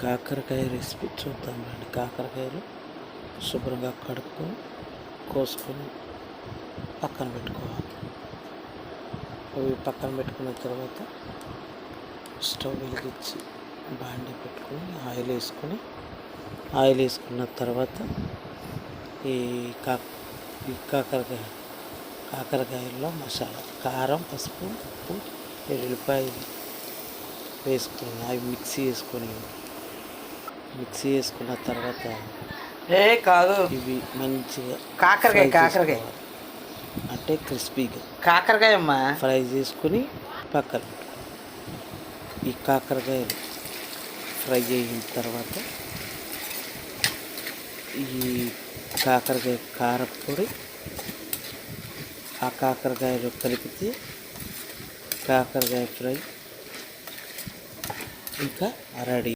కాకరకాయ రెసిపీ చూద్దాం రండి. కాకరకాయలు శుభ్రంగా కడుక్కొని కోసుకొని పక్కన పెట్టుకోవాలి. అవి పక్కన పెట్టుకున్న తర్వాత స్టవ్ వెలిగించి బాండీ పెట్టుకొని ఆయిల్ వేసుకున్న తర్వాత ఈ కాకరకాయల్లో మసాలా కారం, పసుపు, ఉప్పు, ఎల్లుల్లిపాయలు వేసుకొని అవి మిక్సీ వేసుకున్న తర్వాత కాదు ఇవి మంచిగా కాకరకాయ అంటే క్రిస్పీగా కాకరకాయ అమ్మా ఫ్రై చేసుకొని పక్కన పెట్టుకోవాలి. ఈ కాకరకాయలు ఫ్రై అయిన తర్వాత ఈ కాకరకాయ కారపొడి ఆ కాకరకాయలు కలిపితే కాకరకాయ ఫ్రై ఇంకా రెడీ.